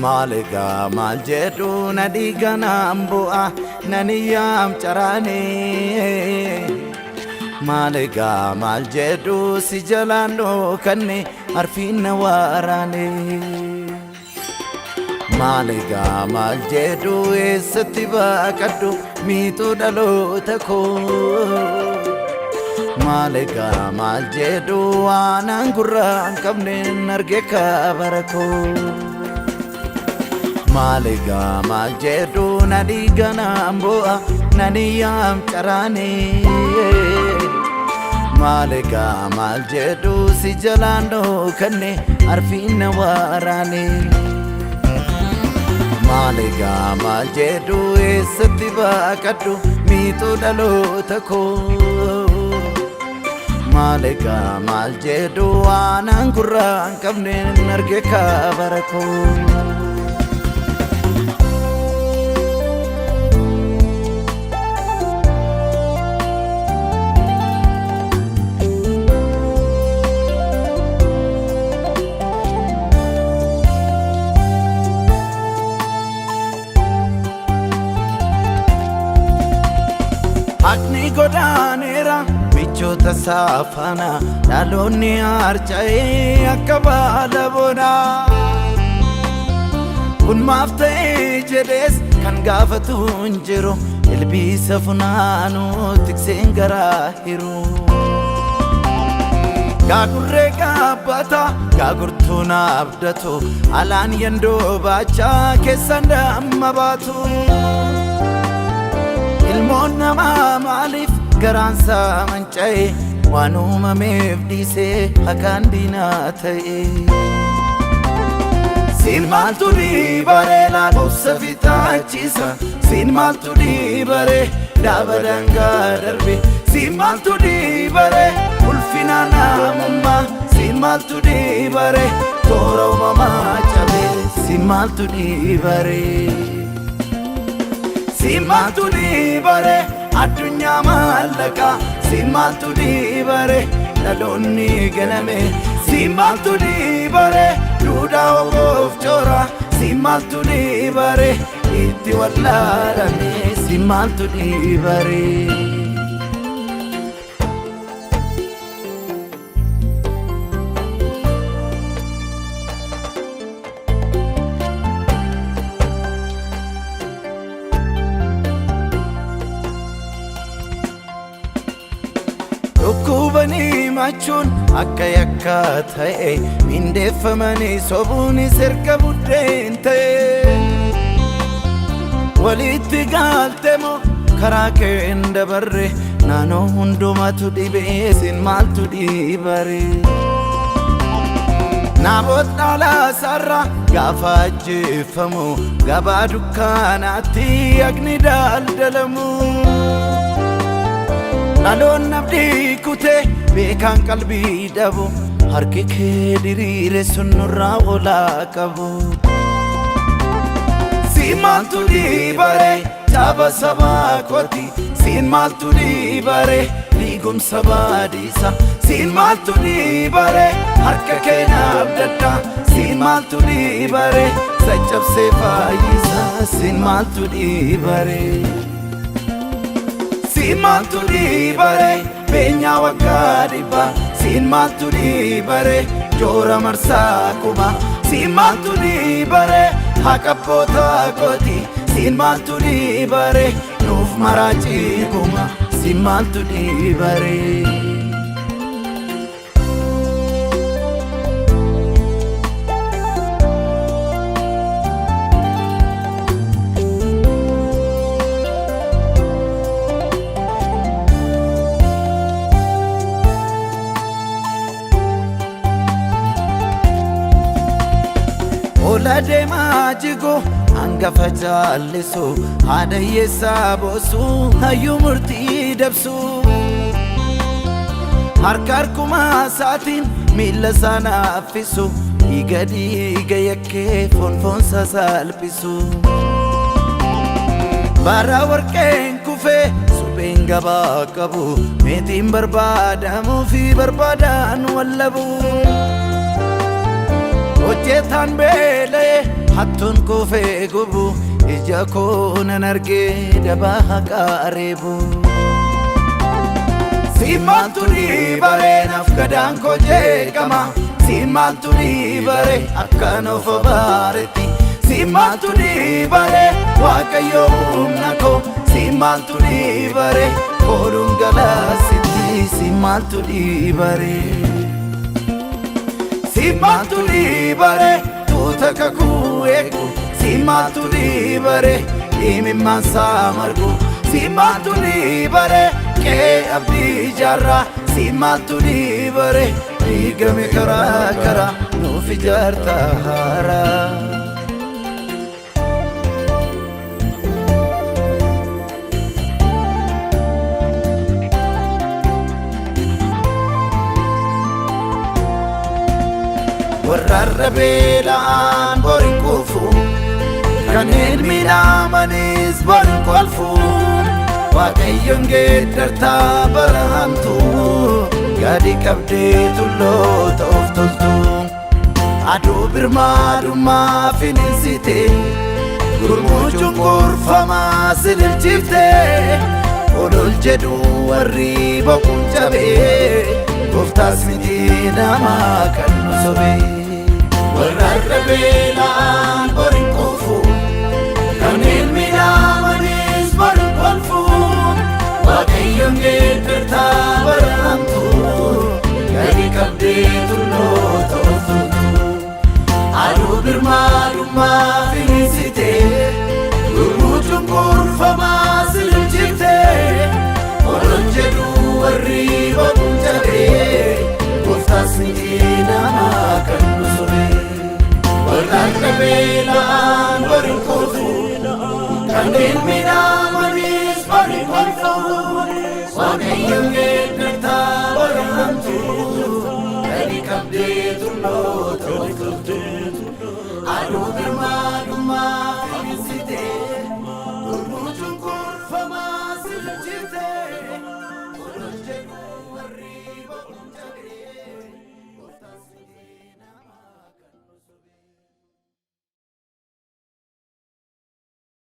Maliga maljedu nadiga nambua naniyam charane Maliga maljedu si jalando kanne arfin warane Maliga maljedu esatiba kaddu mitu dalo tako Maliga maljedu anangura kamne narge kabarako Maliga maljedu nadiga nambua naniyam charane Maliga maljedu si jalando kanne arfin warane Maliga maljedu esatiba kaddu mitu dalo tako Maliga maljedu anangura kamne narge kabarako Agni godanera michota safana dalonni archae akabala bona kun mafte jedes kan gafatu njero elbisa funano tiksengara hiru gagurre gabata gagurtuna abdato alan yendo bacha kesanda mabatu Ilmona malif garansa manchae wanuma mevdise hakandina tae Sin maltu di bare la usafita chisa Sin maltu di bare dabadanga darbe Sin maltu di bare ulfina namumma Sin maltu di bare toro mama chabe Sin maltu di bare Simatu dibare adunya malaka Simatu dibare dalonni ganame Simatu dibare duda of chora Simatu dibare iti wallarane Simatu dibare Kubani machun akka yakka ta'e mindeeffamani sobuni serka buddeen ta'e walitti galtemo karaa kee dabarre naannoo hundumatu dhibee sin maaltu dhibare namoota dhalaa sarra gaafa ajjeeffamu gabaa dukkaanaatti agni daldalamu Nalon nabdi kute bekan kalbi dabu harki ke dirire sunura ola kabu Sin maltu di bare taba saba koti Sin maltu di bare ligum saba disa Sin maltu di bare harka ke nabdata Sin maltu di bare sachab se faisa Sin maltu di bare Sin maltu dibare penya wakadiba Sin maltu dibare jora marsa kuba Sin maltu dibare hakapota koti Sin maltu dibare nuf marachi kuma Sin maltu dibare Olade majigo anga fajallisu hada yesabosu hayu murti dabsu harkar kuma satin milla sana afisu igadi gayakke fon sasalpisu bara warqeen kufe suben gaba qabu meetiin barbaadamu fi barbaadan wallabu hojjetan beele hattuun kufee gubu ija koo nan argee dabaa qaareebu. Si maaltu dhiibare naaf gadaan koo jeeqama si maaltu dhiibare akkan of baaretti si maaltu dhiibare waaqayyo humna koo si maaltu dhiibare kooluun galaasitti si maaltu dhiibare si maaltu dhiibare tuuta kakuu eegu si maaltu dhiibare imimmaan saa margu si maaltu dhiibare kee abdii jaarraa si maaltu dhiibare dhiigame karaa karaa nuuf ijaarta haaraa. warra beelaan borin kufu kan hilmiidhaamanis borin kolfu waaqayyoon geeddartaa barahamtu gadi qabdee tulloota of toltu aduu birmaadummaa finiinsite gurmuuchuun gorfamaa sililchifte olol jedhu warri boquun cabee gooftaas miti namaa kan nu sobee warra beelaa